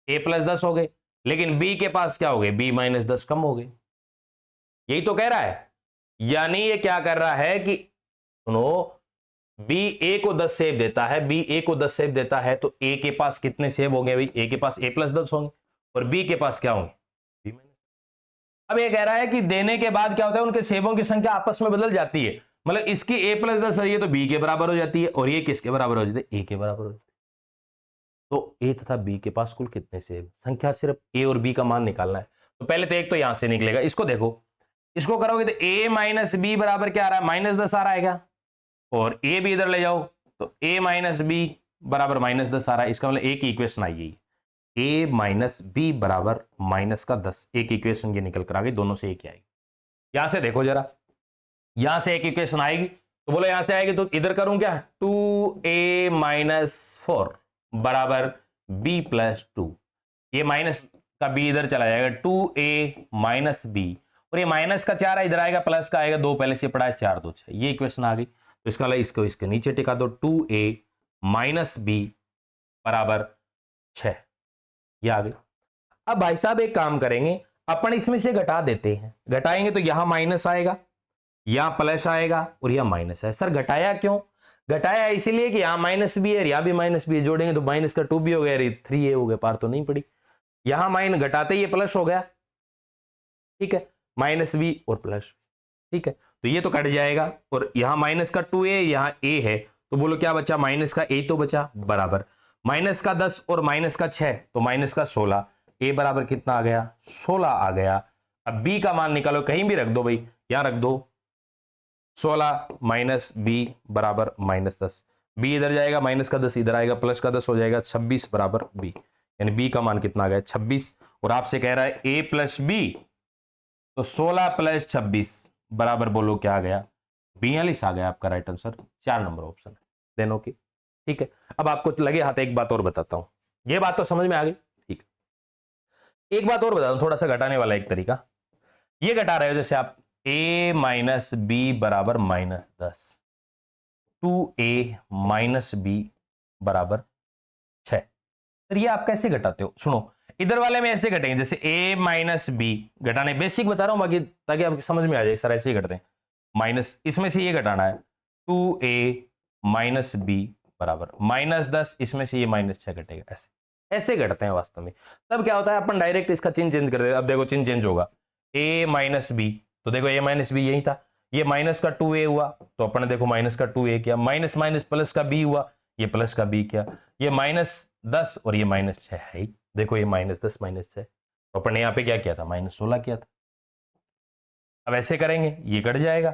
ए प्लस 10 हो गए, लेकिन बी के पास क्या हो गए, बी माइनस 10 कम हो गए, यही तो कह रहा है। यानी ये क्या कर रहा है कि सुनो, बी ए को 10 सेब देता है, बी ए को 10 सेब देता है, तो ए के पास कितने सेब होंगे भाई, ए के पास ए प्लस 10 होंगे, और बी के पास क्या होंगे, बी माइनस। अब ये कह रहा है कि देने के बाद क्या होता है, उनके सेबों की संख्या आपस में बदल जाती है, मतलब इसकी ए प्लस 10 है तो बी के बराबर हो जाती है, और ये किसके बराबर हो जाती है, ए के बराबर हो जाती है। तो ए तथा बी के पास कुल कितने सेब, संख्या सिर्फ ए और बी का मान निकालना है, तो पहले तो एक तो यहां से निकलेगा, इसको देखो, इसको करोगे तो ए माइनस बी बराबर क्या आ रहा है, माइनस 10 आ रहा है क्या, और ए भी इधर ले जाओ तो ए माइनस बी बराबर माइनस 10 आ रहा है, इसका मतलब एक इक्वेशन आई है, ए माइनस बी बराबर माइनस का 10, एक इक्वेशन ये निकल कर आ गई, दोनों से एक ही आएगी। यहां से देखो जरा, यहां से एक इक्वेशन आएगी, तो बोलो यहां से आएगी तो इधर करूं क्या, 2a माइनस 4 बराबर b प्लस 2, ये माइनस का b इधर चला जाएगा, 2a माइनस b, और ये माइनस का 4 इधर आएगा, प्लस का आएगा 2, पहले से पढ़ा है 4 2 6, ये इक्वेशन आ गई। तो इसका मतलब इसको इसके नीचे टिका दो, 2a माइनस b बराबर 6, ये आ गई। अब भाई साहब एक काम करेंगे, अपन इसमें से घटा देते हैं, घटाएंगे तो यहां माइनस आएगा, यहां प्लस आएगा, और यहां माइनस है। सर घटाया क्यों, घटाया इसीलिए कि यहां माइनस भी है, यहां भी माइनस भी है, जोड़ेंगे तो माइनस का 2 भी हो गया, 3a हो गया, पार तो नहीं पड़ी, यहां माइनस घटाते ये प्लस हो गया, ठीक है, माइनस बी और प्लस, ठीक है, तो ये तो कट जाएगा, और यहां माइनस का 2a, यहां a है, तो बोलो क्या बचा, माइनस का a तो बचा, बराबर माइनस का 10 और माइनस का 6, तो माइनस का 16, a बराबर कितना आ गया, 16 आ गया। अब b का मान निकालो, कहीं भी रख दो भाई, यहां रख दो, 16 माइनस बी बराबर माइनस 10, बी इधर जाएगा, माइनस का 10 इधर आएगा, प्लस का 10 हो जाएगा, 26 बराबर बी, यानी बी का मान कितना आ गया, 26, और आपसे कह रहा है ए प्लस बी, तो 16 प्लस 26 बराबर बोलो क्या आ गया, 42 आ गया आपका राइट आंसर, 4 नंबर ऑप्शन है। देन ओके, ठीक है। अब आपको लगे हाथ एक बात और बताता हूं, ये बात तो समझ में आ गई, ठीक है, एक बात और बता दूं, थोड़ा सा घटाने वाला एक तरीका, ये घटा रहे हो जैसे आप a माइनस बी बराबर माइनस 10, 2a माइनस बी बराबर 6। तो ये आप कैसे घटाते हो? सुनो, इधर वाले में ऐसे घटेंगे जैसे a माइनस बी घटाने, बेसिक बता रहा हूं बाकी ताकि आपको समझ में आ जाए। सर ऐसे ही घटते हैं, माइनस इसमें से ये घटाना है 2a माइनस बी बराबर -10, इसमें से ये -6 घटेगा। ऐसे ऐसे घटते हैं वास्तव में। तब क्या होता है, अपन डायरेक्ट इसका चिन्ह चेंज कर देते। अब देखो चिन्ह चेंज होगा, a माइनस बी, तो देखो a माइनस बी यही था, ये माइनस का 2a हुआ तो अपन ने देखो माइनस का 2a किया, माइनस माइनस प्लस का b हुआ, ये प्लस का b किया, ये -10 और ये -6 है ही। देखो ये -10 -6, तो अपन ने यहाँ पे क्या किया था, -16 किया था। अब ऐसे करेंगे, ये कट जाएगा,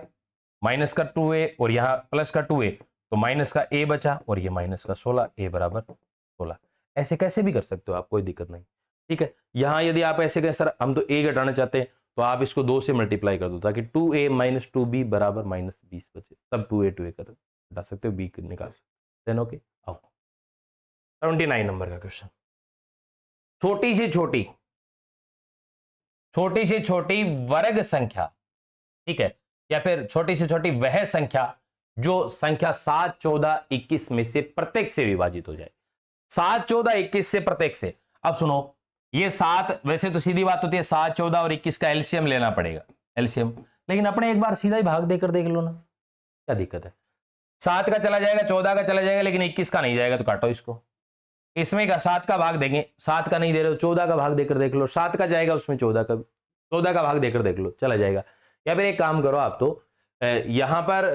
माइनस का 2a और यहाँ प्लस का 2a, तो माइनस का a बचा और ये माइनस का 16, a बराबर 16। ऐसे कैसे भी कर सकते हो आप, कोई दिक्कत नहीं, ठीक है। यहाँ यदि आप ऐसे कहें सर हम तो a घटाना चाहते हैं, तो आप इसको 2 से मल्टीप्लाई कर दो ताकि 2a माइनस 2b बराबर -20 बचे, तब 2a कर घटा सकते हो, b निकाल सकते हो। ओके, आओ 79 नंबर का क्वेश्चन। छोटी से छोटी वर्ग संख्या, ठीक है, या फिर छोटी से छोटी वह संख्या जो संख्या 7, 14, 21 में से प्रत्येक से विभाजित हो जाए। 7, 14, 21 से प्रत्येक से। अब सुनो, ये 7, वैसे तो सीधी बात होती है 7, 14 और 21 का एलसीएम लेना पड़ेगा, एलसीएम, लेकिन अपने एक बार सीधा ही भाग देकर देख लो ना, क्या दिक्कत है। 7 का चला जाएगा, 14 का चला जाएगा, लेकिन 21 का नहीं जाएगा, तो काटो इसको। इसमें का 7 का भाग देंगे, 7 का नहीं दे रहे हो, 14 का भाग देकर देख लो, 7 का जाएगा उसमें 14 का भाग देकर देख लो, चला जाएगा। या फिर एक काम करो आप, तो यहां पर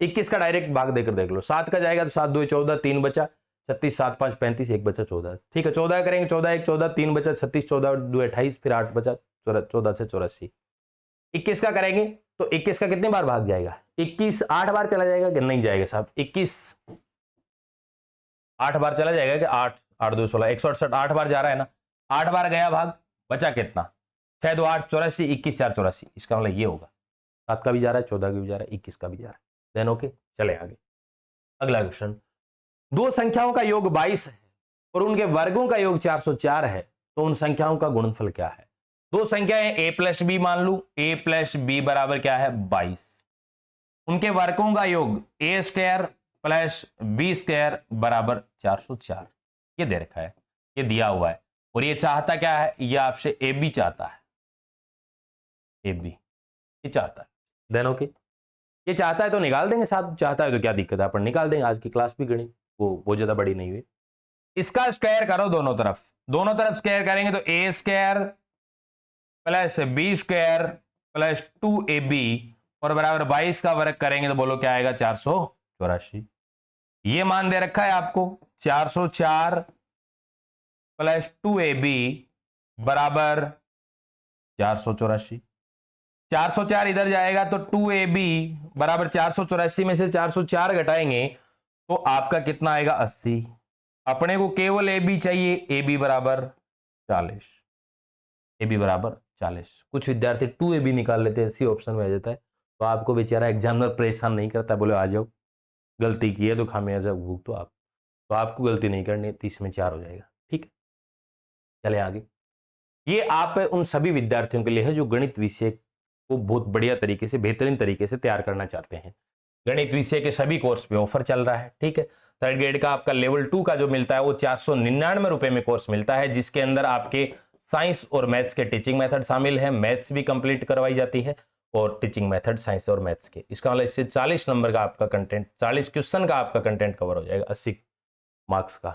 21 का डायरेक्ट भाग देकर देख लो, 7 का जाएगा तो 7 2 14, 3 बचा 36, 7 5 35, 1 बचा 14, ठीक है। 14 करेंगे, 14 1 14, 3 बचा 36, 14 2 28, फिर 8 बचा 14 से 84। 21 का करेंगे तो 21 का कितने बार भाग जाएगा, 21 8 बार चला जाएगा कि नहीं जाएगा साहब, 21 8 बार चला जाएगा कि 8 8 2 16, 168 8 बार जा रहा है ना, 8 बार गया भाग, बचा कितना 6 2 8 84, 21 4 84, इसका मतलब ये होगा 7 का भी जा रहा है, 14 का भी जा रहा है, 21 का भी जा रहा है। देन ओके, चले आगे। अगला क्वेश्चन, दो संख्याओं का योग 22 है और उनके वर्गों का योग 404 है, तो उन संख्याओं का गुणनफल क्या है। दो संख्याएं a प्लस बी मान लू, a प्लस बी बराबर क्या है 22, उनके वर्गों का योग a square plus B square बराबर 404, ये दे रखा है, ये दिया हुआ है, और ये चाहता क्या है, ये आपसे ए बी चाहता है, ए बी ये चाहता है। देन ओके, ये चाहता है तो निकाल देंगे साहब, चाहता है तो क्या दिक्कत है, अपन निकाल देंगे, आज की क्लास भी गणित वो ज्यादा बड़ी नहीं हुई। इसका स्क्वायर करो दोनों तरफ स्क्वायर करेंगे तो A square plus B square plus 2ab और बराबर 22 का वर्ग करेंगे तो बोलो क्या आएगा 484। ये मान दे रखा है आपको 404 प्लस 2ab बराबर 484। 404 इधर जाएगा तो 2ab बराबर 484 में से 404 घटाएंगे तो आपका कितना आएगा 80। अपने को केवल ab चाहिए, ab बराबर 40, ab बराबर 40। कुछ विद्यार्थी 2ab निकाल लेते हैं, इसी ऑप्शन में आ जाता है, तो आपको बेचारा एग्जामिनर परेशान नहीं करता, बोले आ जाओ, गलती की है तो खामियाजा भूग तो आप, तो आपको गलती नहीं करनी, 30 में 4 हो जाएगा, ठीक है। चले आगे। ये आप उन सभी विद्यार्थियों के लिए है जो गणित विषय को बहुत बढ़िया तरीके से, बेहतरीन तरीके से तैयार करना चाहते हैं। गणित विषय के सभी कोर्स पे ऑफर चल रहा है, ठीक है। थर्ड ग्रेड का आपका लेवल 2 का जो मिलता है वो 499 रुपए में कोर्स मिलता है, जिसके अंदर आपके साइंस और मैथ्स के टीचिंग मेथड शामिल है, मैथ्स भी कंप्लीट करवाई जाती है और टीचिंग मेथड साइंस और मैथ्स के। इसका मतलब इससे 40 नंबर का आपका कंटेंट, 40 क्वेश्चन का आपका कंटेंट कवर हो जाएगा, 80 मार्क्स का।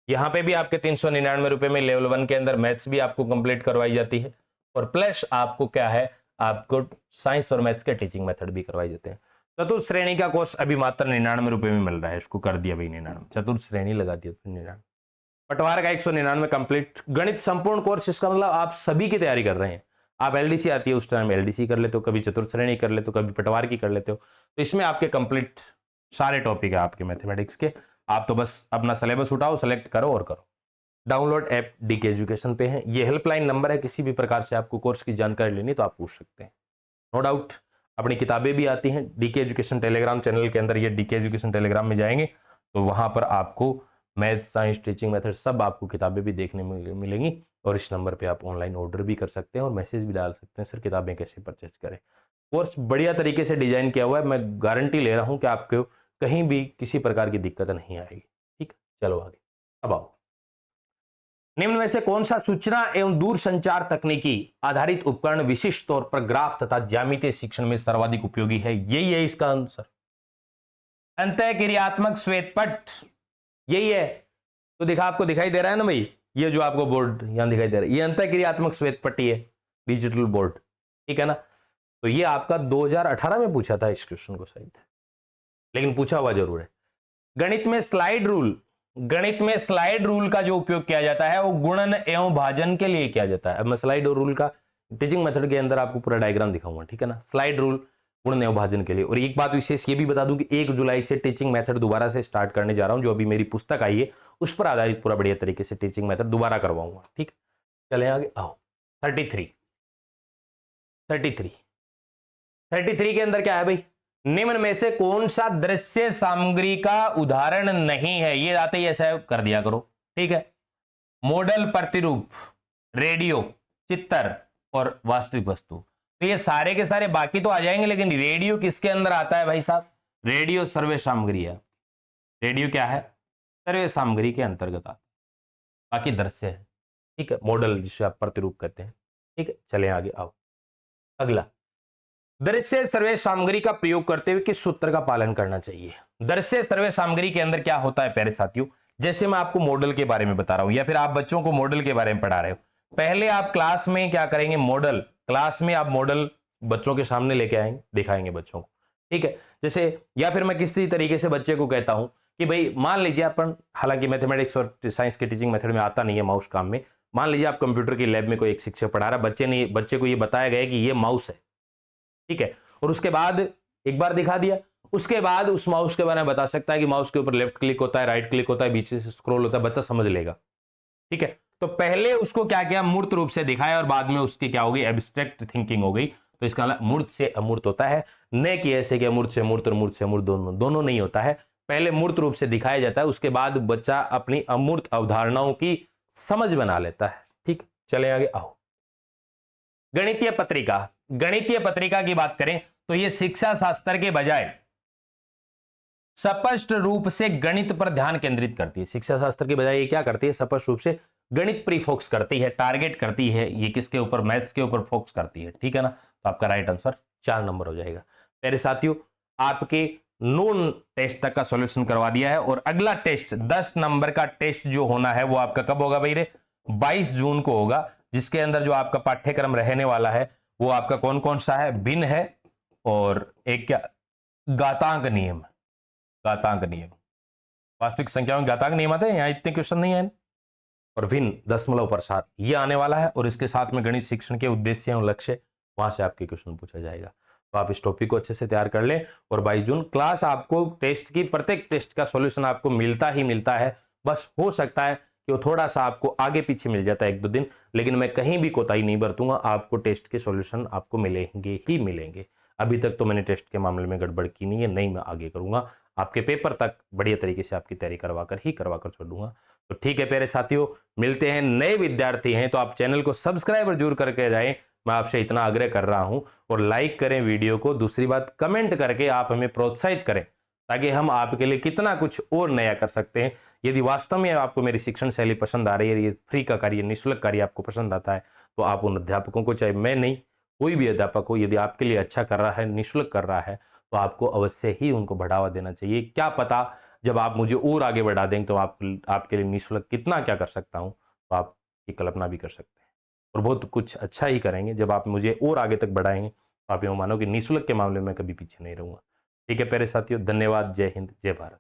यहाँ पे भी आपके 399 रुपए में लेवल 1 के अंदर मैथ्स भी आपको कंप्लीट करवाई जाती है और प्लस आपको क्या है, आपको साइंस और मैथ्स के टीचिंग मेथड भी करवाई जाते हैं। चतुर्थ श्रेणी का कोर्स अभी मात्र 99 रुपए में मिल रहा है, इसको कर दिया भाई 99, चतुर्थ श्रेणी लगा दिया तो 99। पटवार का 199 कंप्लीट गणित संपूर्ण कोर्स, इसका मतलब आप सभी की तैयारी कर रहे हैं। आप एलडीसी आती है उस टाइम एलडीसी कर लेते हो, कभी चतुर्थ श्रेणी कर लेते हो, कभी पटवार की कर लेते हो, तो इसमें आपके कंप्लीट सारे टॉपिक है आपके मैथमेटिक्स के। आप तो बस अपना सिलेबस उठाओ, सेलेक्ट करो और करो। डाउनलोड ऐप डीके एजुकेशन पे है, ये हेल्पलाइन नंबर है, किसी भी प्रकार से आपको कोर्स की जानकारी लेनी तो आप पूछ सकते हैं, नो डाउट। अपनी किताबें भी आती हैं डीके एजुकेशन टेलीग्राम चैनल के अंदर, ये डीके एजुकेशन टेलीग्राम में जाएंगे तो वहां पर आपको मैथ्स, साइंस, टीचिंग मेथड सब आपको किताबें भी देखने मिलेंगी और इस नंबर पे आप ऑनलाइन ऑर्डर भी कर सकते हैं और मैसेज भी डाल सकते हैं, सर किताबें कैसे परचेज करें। कोर्स बढ़िया तरीके से डिजाइन किया हुआ है, मैं गारंटी ले रहा हूं कि आपको कहीं भी किसी प्रकार की दिक्कत नहीं आएगी। ठीक, चलो आगे। अब आओ, निम्न में से कौन सा सूचना एवं दूरसंचार तकनीकी आधारित उपकरण विशिष्ट तौर पर ग्राफ तथा ज्यामितीय शिक्षण में सर्वाधिक उपयोगी है? यही है इसका आंसर, अंतःक्रियात्मक श्वेतपट, यही है। तो देखा, आपको दिखाई दे रहा है ना भाई, ये जो आपको बोर्ड यहां दिखाई दे रहा है, ये अंतःक्रियात्मक श्वेतपट्टी है, डिजिटल बोर्ड, ठीक है ना। तो ये आपका 2018 में पूछा था इस क्वेश्चन को शायद, लेकिन पूछा हुआ जरूर है। गणित में स्लाइड रूल, गणित में स्लाइड रूल का जो उपयोग किया जाता है वो गुणन एवं भाजन के लिए किया जाता है। अब मैं स्लाइड और रूल का टीचिंग मेथड के अंदर आपको पूरा डायग्राम दिखाऊंगा, ठीक है ना। स्लाइड रूल गुणन एवं भाजन के लिए। और एक बात विशेष ये भी बता दूं कि 1 जुलाई से टीचिंग मेथड दोबारा से स्टार्ट करने जा रहा हूं, जो अभी मेरी पुस्तक आई है उस पर आधारित पूरा बढ़िया तरीके से टीचिंग मेथड दोबारा करवाऊंगा, ठीक। चले आगे, आओ 33 के अंदर क्या है भाई, निम्न में से कौन सा दृश्य सामग्री का उदाहरण नहीं है? ये आते ही ऐसा कर दिया करो, ठीक है। मॉडल, प्रतिरूप, रेडियो, चित्र और वास्तविक वस्तु। तो ये सारे के सारे बाकी तो आ जाएंगे, लेकिन रेडियो किसके अंदर आता है भाई साहब? रेडियो सर्वे सामग्री है। रेडियो क्या है? सर्वे सामग्री के अंतर्गत आता है। बाकी दृश्य है, ठीक है। मॉडल जिसे आप प्रतिरूप कहते हैं, ठीक है। चले आगे, आओ अगला। दृश्य सर्वे सामग्री का प्रयोग करते हुए किस सूत्र का पालन करना चाहिए? दृश्य सर्वे सामग्री के अंदर क्या होता है प्यारे साथियों, जैसे मैं आपको मॉडल के बारे में बता रहा हूं या फिर आप बच्चों को मॉडल के बारे में पढ़ा रहे हो, पहले आप क्लास में क्या करेंगे, मॉडल, क्लास में आप मॉडल बच्चों के सामने लेके आएंगे, दिखाएंगे बच्चों को, ठीक है। जैसे, या फिर मैं किसी तरीके से बच्चे को कहता हूं कि भाई मान लीजिए अपन, हालांकि मैथमेटिक्स और साइंस के टीचिंग मेथड में आता नहीं है माउस काम में, मान लीजिए आप कंप्यूटर की लैब में कोई एक शिक्षक पढ़ा रहा है, बच्चे को ये बताया गया कि ये माउस है, ठीक है। और उसके बाद एक बार दिखा दिया, उसके बाद उस माउस के बारे में बता सकता है कि माउस के ऊपर लेफ्ट क्लिक होता है, राइट क्लिक होता है, बीच से स्क्रॉल होता है, बच्चा समझ लेगा, ठीक है। तो पहले उसको क्या किया, मूर्त रूप से दिखाया और बाद में उसकी क्या हो गई, एब्स्ट्रैक्ट थिंकिंग हो गई। तो इसका मूर्त से अमूर्त होता है, न कि ऐसे कि अमूर्त से मूर्त और मूर्त से अमूर्त दोनों नहीं होता है। पहले मूर्त रूप से दिखाया जाता है, उसके बाद बच्चा अपनी अमूर्त अवधारणाओं की समझ बना लेता है, ठीक। चले आगे, आओ गणितीय पत्रिका। गणितीय पत्रिका की बात करें तो यह शिक्षा शास्त्र के बजाय स्पष्ट रूप से गणित पर ध्यान केंद्रित करती है। शिक्षा शास्त्र के बजाय ये क्या करती है, स्पष्ट रूप से गणित पर फोकस करती है, टारगेट करती है। ये किसके ऊपर, मैथ्स के ऊपर फोकस करती है, ठीक है ना। तो आपका राइट आंसर 4 नंबर हो जाएगा। मेरे साथियों, आपके 9 टेस्ट तक का सॉल्यूशन करवा दिया है और अगला टेस्ट 10 नंबर का टेस्ट जो होना है वो आपका कब होगा भाई रे, 22 जून को होगा, जिसके अंदर जो आपका पाठ्यक्रम रहने वाला है वो आपका कौन कौन सा है, भिन्न है और एक क्या, घातांक नियम। घातांक नियम, वास्तविक संख्याओं में घातांक नियम आते हैं, यहां इतने क्वेश्चन नहीं है। और भिन्न, दशमलव, प्रसार, ये आने वाला है और इसके साथ में गणित शिक्षण के उद्देश्य और लक्ष्य, वहां से आपके क्वेश्चन पूछा जाएगा। तो आप इस टॉपिक को अच्छे से तैयार कर लें और 22 जून क्लास आपको टेस्ट की, प्रत्येक टेस्ट का सॉल्यूशन आपको मिलता ही मिलता है। बस हो सकता है कि वो थोड़ा सा आपको आगे पीछे मिल जाता है 1-2 दिन, लेकिन मैं कहीं भी कोताही नहीं बरतूंगा, आपको टेस्ट के सॉल्यूशन आपको मिलेंगे ही मिलेंगे। अभी तक तो मैंने टेस्ट के मामले में गड़बड़ की नहीं है, नहीं मैं आगे करूंगा, आपके पेपर तक बढ़िया तरीके से आपकी तैयारी करवा कर छोड़ूंगा। तो ठीक है प्यारे साथियों, मिलते हैं। नए विद्यार्थी हैं तो आप चैनल को सब्सक्राइब जरूर करके जाएं, मैं आपसे इतना आग्रह कर रहा हूं, और लाइक करें वीडियो को। दूसरी बात, कमेंट करके आप हमें प्रोत्साहित करें ताकि हम आपके लिए कितना कुछ और नया कर सकते हैं। यदि वास्तव में आपको मेरी शिक्षण शैली पसंद आ रही है, ये फ्री का कार्य, निःशुल्क कार्य आपको पसंद आता है, तो आप उन अध्यापकों को, चाहे मैं नहीं कोई भी अध्यापक हो, यदि आपके लिए अच्छा कर रहा है, निःशुल्क कर रहा है, तो आपको अवश्य ही उनको बढ़ावा देना चाहिए। क्या पता जब आप मुझे और आगे बढ़ा देंगे तो आपके लिए निःशुल्क कितना क्या कर सकता हूं, तो आप की कल्पना भी कर सकते हैं और बहुत कुछ अच्छा ही करेंगे। जब आप मुझे और आगे तक बढ़ाएंगे तो आप ये मानो कि निःशुल्क के मामले में कभी पीछे नहीं रहूंगा। ठीक है प्यारे साथियों, धन्यवाद। जय हिंद, जय भारत।